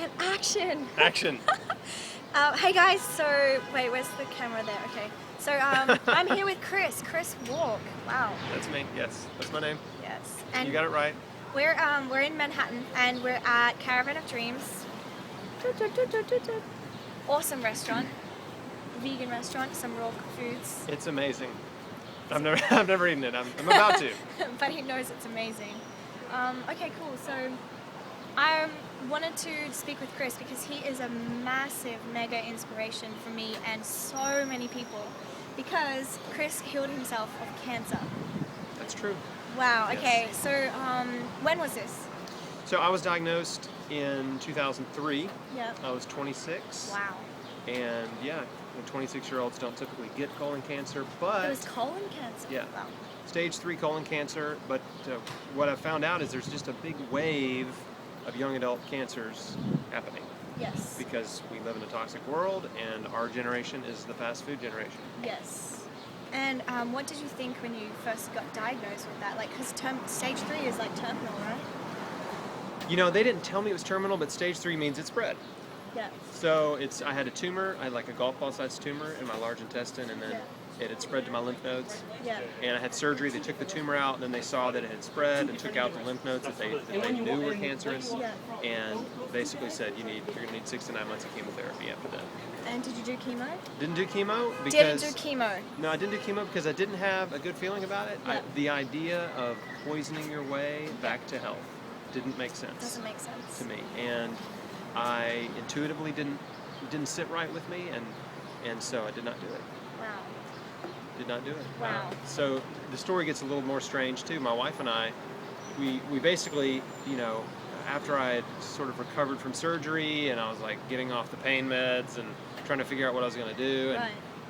And action! Action! Hey guys, so, wait, where's the camera there? Okay. So, I'm here with Chris Wark. Wow. That's me, yes. That's my name. Yes. And you got it right. we're in Manhattan, and we're at Caravan of Dreams. Awesome restaurant. Vegan restaurant, some raw foods. It's amazing. I've never eaten it. I'm about to. But he knows it's amazing. Okay, cool. So I wanted to speak with Chris because he is a massive, mega inspiration for me and so many people. Because Chris healed himself of cancer. That's true. Wow. Yes. Okay. So when was this? So I was diagnosed in 2003. Yeah. I was 26. Wow. And yeah, 26-year-olds don't typically get colon cancer, but It was colon cancer. yeah, Wow. stage 3 colon cancer. But what I found out is there's just a big wave of young adult cancers happening Yes. because we live in a toxic world, and our generation is the fast food generation. Yes. And what did you think when you first got diagnosed with that? Like, because stage 3 is like terminal, right? You know, they didn't tell me it was terminal, but stage 3 means it's spread. Yeah. So I had a tumor. I had like a golf ball sized tumor in my large intestine, and then it had spread to my lymph nodes. Yeah. And I had surgery. They took the tumor out, and then they saw that it had spread and took out the lymph nodes that they knew were cancerous. Yeah. And basically said you're going to need 6 to 9 months of chemotherapy after that. And did you do chemo? Didn't do chemo Didn't because do chemo. no, I didn't do chemo because I didn't have a good feeling about it. Yeah. The idea of poisoning your way back to health didn't make sense. Doesn't make sense. To me, and I intuitively didn't sit right with me, and so I did not do it. Wow. Did not do it. Wow. So the story gets a little more strange too. My wife and I, we basically, you know, after I had sort of recovered from surgery and I was like getting off the pain meds and trying to figure out what I was going to do, and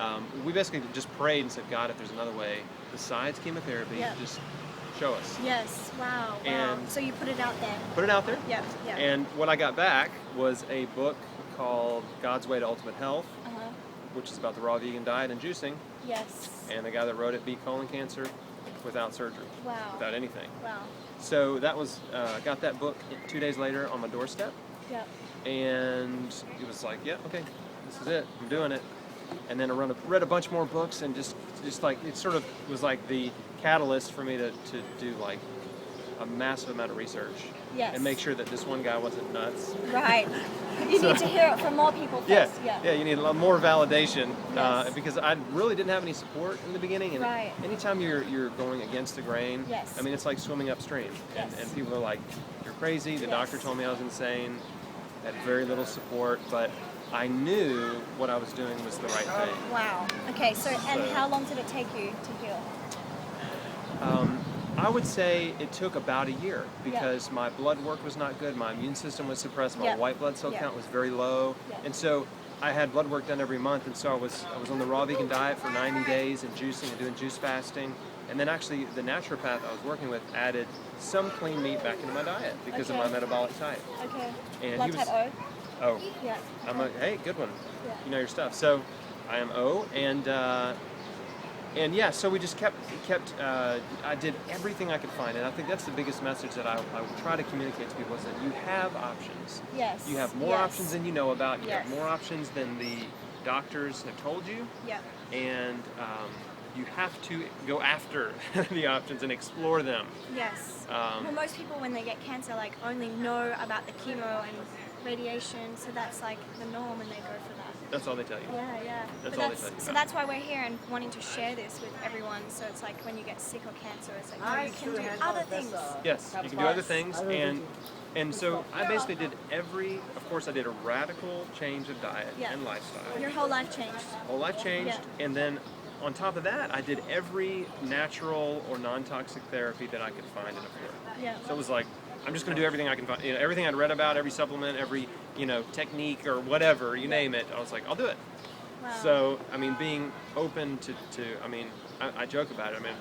Right. we basically just prayed and said, God, if there's another way besides chemotherapy, Yeah. just show us. Yes. Wow. Wow. And- So you put it out there. Put it out there. Yeah. Yeah. And what I got back was a book called God's Way to Ultimate Health, Uh-huh. which is about the raw vegan diet and juicing. Yes. And the guy that wrote it beat colon cancer without surgery, Wow. without anything. Wow. So that was, got that book 2 days later on my doorstep, Yeah. and it was like, yeah, okay, this is it, I'm doing it. And then I read a bunch more books, and just like, it sort of was like the catalyst for me to do like a massive amount of research. Yes. And make sure that this one guy wasn't nuts. Right. You need to hear it from more people first. Yeah, you need a lot more validation Yes. because I really didn't have any support in the beginning, and Right. anytime you're going against the grain, Yes. I mean it's like swimming upstream, Yes. and people are like, you're crazy. The Yes. doctor told me I was insane. I had very little support, but I knew what I was doing was the right thing. Wow. Okay. So, and how long did it take you to heal? I would say it took about a year because my blood work was not good, my immune system was suppressed, my Yeah. white blood cell Yeah. count was very low, Yeah. and so I had blood work done every month, and so I was on the raw vegan diet for 90 days and juicing and doing juice fasting, and then actually the naturopath I was working with added some clean meat back into my diet because of my Okay. metabolic type. Okay. And Blood he was, type O. oh, Yeah. I'm like, hey, good one. Yeah. You know your stuff. So I am O, and yeah, so we just kept. I did everything I could find, and I think that's the biggest message that I would try to communicate to people is that you have options. Yes. You have more Yes. options than you know about. You Yes. have more options than the doctors have told you, Yeah. and you have to go after the options and explore them. Yes. Um, Well, most people when they get cancer like only know about the chemo and radiation, so that's like the norm, and they go for that. That's all they tell you. Yeah, yeah. That's But all they tell you so about. that's why we're here and wanting to share this with everyone. So it's like when you get sick or cancer, it's like no, you can do other things. Yes, you can do other things, and so I basically did of course I did a radical change of diet Yeah. and lifestyle. Your whole life changed. Whole life changed, and then on top of that, I did every natural or non-toxic therapy that I could find and afford. Yeah. So it was like, I'm just going to do everything I can find. You know, everything I'd read about, every supplement, every technique or whatever, you name it. I was like, I'll do it. Wow. So I mean, being open to I mean, I joke about it. I mean,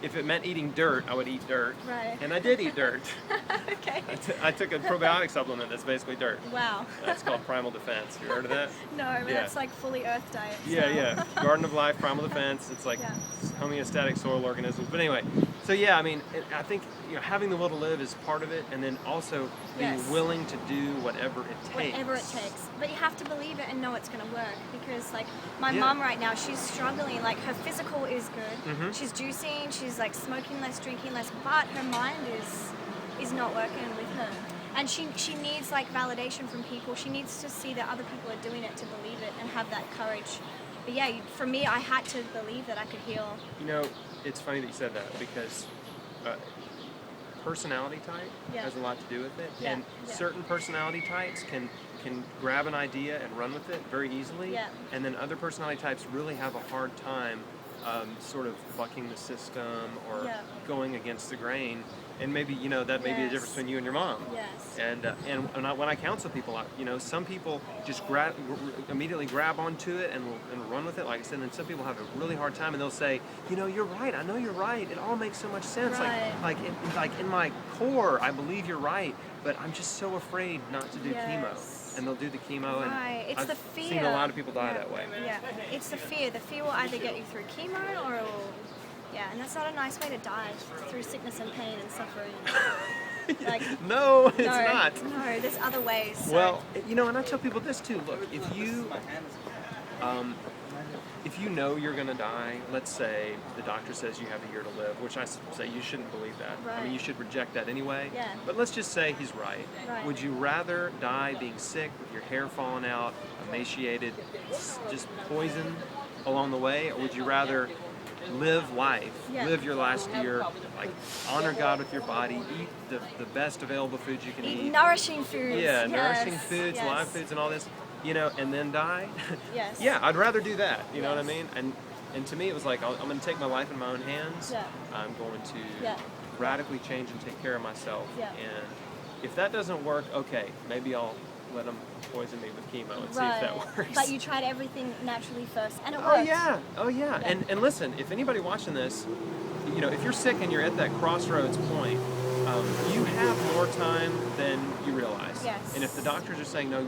if it meant eating dirt, I would eat dirt. Right. And I did eat dirt. Okay. I took a probiotic supplement that's basically dirt. Wow. That's called Primal Defense. You heard of that? No, but Yeah. that's like fully Earth diet. Yeah, so. yeah. Garden of Life, Primal Defense. It's like Yeah. homeostatic soil organisms. But anyway, So yeah, I mean, I think having the will to live is part of it, and then also being Yes. willing to do whatever it takes. Whatever it takes. But you have to believe it and know it's going to work, because like my Yeah. mom right now, she's struggling. Like her physical is good. Mhm. She's juicing, she's like smoking less, drinking less, but her mind is not working with her. And she needs like validation from people. She needs to see that other people are doing it to believe it and have that courage. But yeah, for me, I had to believe that I could heal. It's funny that you said that, because personality type Yeah. has a lot to do with it, Yeah, and yeah. certain personality types can grab an idea and run with it very easily, Yeah. and then other personality types really have a hard time sort of bucking the system or Yeah. going against the grain. And maybe that may be the difference Yes. between you and your mom. Yes. And when I counsel people, some people just immediately grab onto it and run with it, like I said. And then some people have a really hard time, and they'll say, you're right. I know you're right. It all makes so much sense. Right. Like in my core, I believe you're right, but I'm just so afraid not to do Yes. chemo. And they'll do the chemo, Right. and It's I've the fear. seen a lot of people die Yeah. that way. Yeah, it's the fear. The fear will either get you through chemo or it will, and that's not a nice way to die, through sickness and pain and suffering. Like, No, it's no, not. No, there's other ways. So. Well, and I tell people this too. Look, if you know you're going to die, let's say the doctor says you have a year to live, which I say you shouldn't believe that. I mean, Right. you should reject that anyway. Yeah. But let's just say he's right. Right. Would you rather die being sick, with your hair falling out, emaciated, just poison along the way, or would you rather live life, Yeah. live your last year, like honor God with your body, eat the best available foods you can Eat eat? nourishing foods. Yeah, Yes. nourishing foods, Yes. live foods, and all this, and then die. Yes. Yeah, I'd rather do that. You know what I Yes. mean? And to me, it was like, I'm going to take my life in my own hands. Yeah. I'm going to Yeah. radically change and take care of myself. Yeah. And if that doesn't work, okay, maybe I'll let them poison me with chemo and see if that works. But you tried everything naturally first, and it Oh worked. yeah, oh yeah. Yeah. And listen, if anybody watching this, if you're sick and you're at that crossroads point, you have more time than you realize. Yes. And if the doctors are saying no,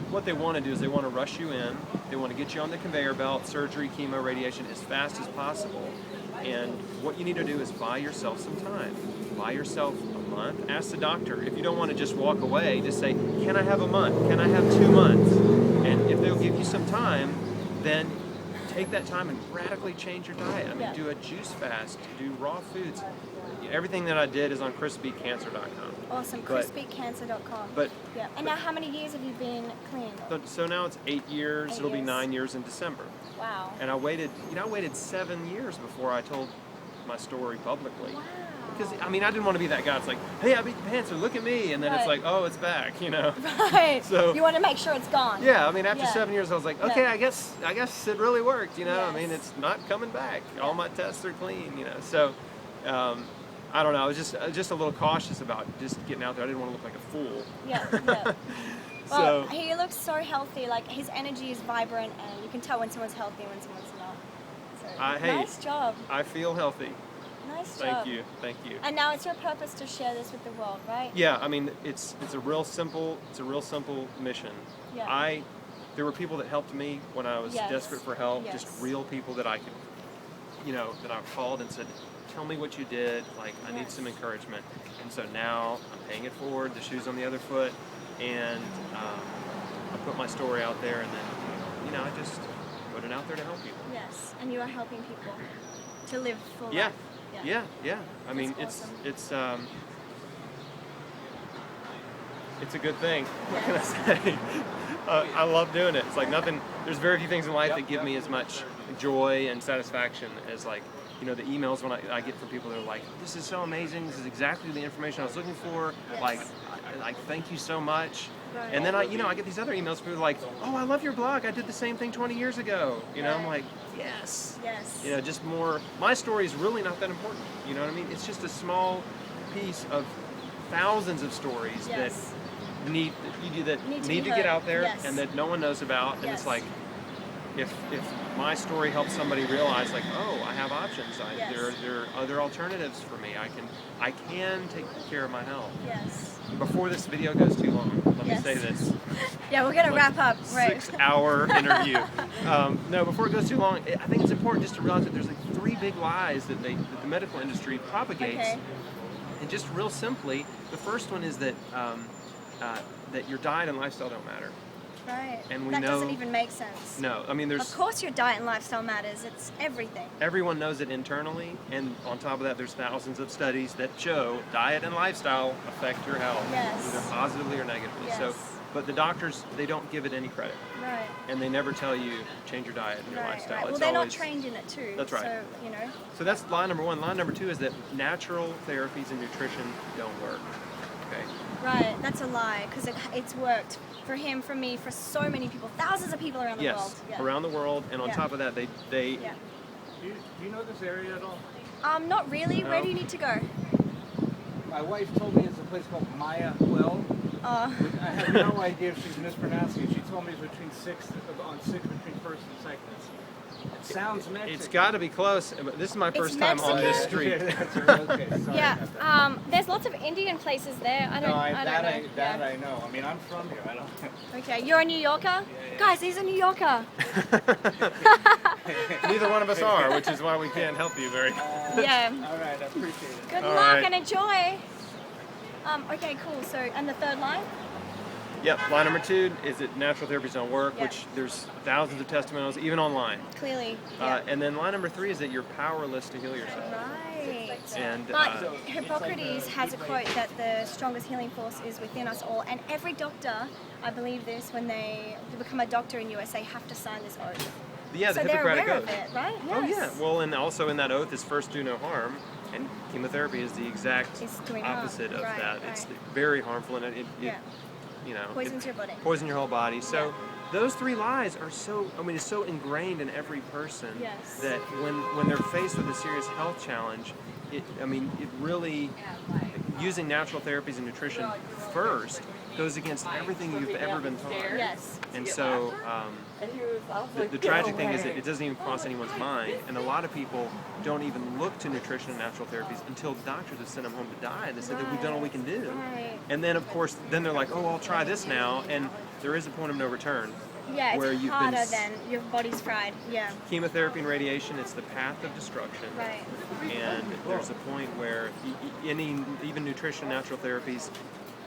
what they want to do is they want to rush you in. They want to get you on the conveyor belt, surgery, chemo, radiation, as fast as possible. And what you need to do is buy yourself some time. Buy yourself a month. Ask the doctor. If you don't want to just walk away, just say, can I have a month? Can I have 2 months? And if they'll give you some time, then take that time and radically change your diet. I mean, Yeah. do a juice fast, do raw foods. Everything that I did is on chrisbeatcancer.com. Awesome. But- crispycancer.com. But yeah. And now, how many years have you been clean? so now it's 8 years. 8 It'll be years. 9 years in December. Wow. And I waited 7 years before I told my story publicly. Wow. Because, I mean, I didn't want to be that guy. It's like, hey, I beat the cancer, look at me. And then it's Right. like, oh, it's back, Right. So- you want to make sure it's gone. Yeah, I mean, after Yeah. 7 years, I was like, Yeah. okay, I guess it really worked, I mean, Yes. it's not coming back. Yeah. All my tests are clean, So, I don't know. I was just a little cautious about just getting out there. I didn't want to look like a fool. Yeah. Yeah. So, Well, he looks so healthy. Like, his energy is vibrant, and you can tell when someone's healthy and when someone's not. So, hey, nice job. I feel healthy. Nice job. Thank you. And now it's your purpose to share this with the world, right? Yeah, I mean, it's a real simple mission. Yeah. There were people that helped me when I was Yes. desperate for help, Yes. just real people that I could, that I called and said, tell me what you did, like, I need Yes. some encouragement. And so now I'm paying it forward, the shoe's on the other foot, and I put my story out there, and then, I just put it out there to help people. Yes. And you are helping people to live full Yeah. life. Yeah. I mean, That's awesome. it's a good thing. What can I Yes. say? I love doing it. It's like nothing. There's very few things in life that give me as much joy and satisfaction as the emails when I get from people that are like, this is so amazing. This is exactly the information I was looking for. Yes. Like thank you so much. Right. And then I get these other emails from people like, oh, I love your blog. I did the same thing 20 years ago. I'm Right. like, yes. Yes. Just more. My story is really not that important. You know what I mean? It's just a small piece of thousands of stories Yes. that need Need to to be get heard. out there Yes. and that no one knows about. And Yes. it's like, if my story helps somebody realize, like, oh, I have options. Yes. There are other alternatives for me. I can take care of my health. Yes. Before this video goes too long, let Yes. me say this. Yeah, we're gonna Like, wrap up. Right. 6-hour interview. No, before it goes too long, I think it's important just to realize that there's like 3 big lies that the medical industry propagates. Okay. And just real simply, the first one is that that your diet and lifestyle don't matter. Right. And we that know, doesn't even make sense. No, I mean there's. Of course, your diet and lifestyle matters. It's everything. Everyone knows it internally, and on top of that, there's thousands of studies that show diet and lifestyle affect your health, Yes. either positively or negatively. Yes. So, but the doctors, they don't give it any credit, Right. and they never tell you change your diet and your Right. lifestyle. Right. Well, It's they're not always, trained in it too. That's right. So you know. So that's line number one. Line number two is that natural therapies and nutrition don't work. Okay. Right. That's a lie because it's worked for him, for me, for so many people, thousands of people around the world. Yes, Yeah. around the world, and on Yeah. top of that, they Yeah. Do you know this area at all? Not really. No. Where do you need to go? My wife told me it's a place called Maya Well. I have no idea if she's mispronouncing it. She told me it's between between first and second. It sounds Mexican. It's got to be close. But this is my first time on this Mexican? street. Okay, sorry Yeah. about that. There's lots of Indian places there. I don't know. I Yeah. know. I mean, I'm from here. I don't. Okay, you're a New Yorker? yeah. Guys, he's a New Yorker. Neither one of us are, which is why we can't help you very. Yeah. All right, I appreciate it. Good All luck right. and enjoy. Okay, cool. So, and the third line? Yep. Line number two is that natural therapies don't work, Yeah. which there's thousands of testimonials, even online. Clearly. Yeah. And then line number three is that you're powerless to heal yourself. Right. And But Hippocrates has a quote that the strongest healing force is within us all, and every doctor, I believe this, when they become a doctor in USA, have to sign this oath. yeah, the So they're Hippocratic aware Oath. of it, right? Oh yeah. Yes. Well, and also in that oath is first do no harm, and chemotherapy is the exact It's doing harm. opposite of Right, that. right. It's very harmful, and it Yeah. you know, Poisons your body. poison your whole body. So Yeah. those three lies are it's so ingrained in every person Yes. that when they're faced with a serious health challenge, it really, using natural therapies and nutrition first goes against everything you've ever been taught. Yes. And so the tragic thing is that it doesn't even cross anyone's mind, and a lot of people don't even look to nutrition and natural therapies until doctors have sent them home to die. They said that we've done all we can do. Right. And then, of course, then they're like, oh, I'll try this now, and there is a point of no return. Yeah, where it's you've harder been than your body's fried. Yeah. Chemotherapy and radiation, it's the path of destruction. Right. And there's a point where even nutrition, natural therapies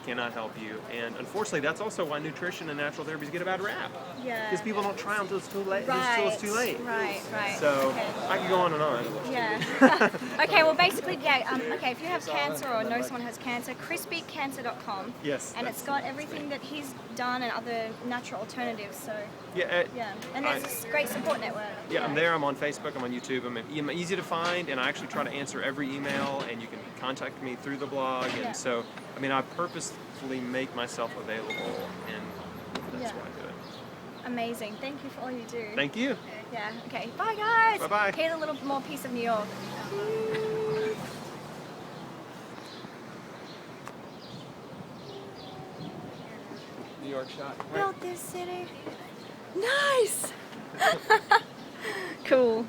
cannot help you. And unfortunately, that's also why nutrition and natural therapies get a bad rap. Yeah. Because people don't try them until it's too late. Right. Until it's too late. Right. Right. So Okay. I could go on and on. Yeah. Okay, well, basically, yeah. Okay, if you have cancer or know someone has cancer, crispycancer.com. Yes. And it's got everything that he's done and other natural alternatives. So, Yeah. yeah. And there's this great support network. Yeah, I'm there. I'm on Facebook. I'm on YouTube. I'm easy to find, and I actually try to answer every email. And you can contact me through the blog. Yeah. And so, I mean, I purposefully make myself available, and that's Yeah. why I do it. Amazing. Thank you for all you do. Thank you. Yeah. Okay. Bye, guys. Bye-bye. Here's a little more piece of New York. New York shot. Built this city. Nice. Cool.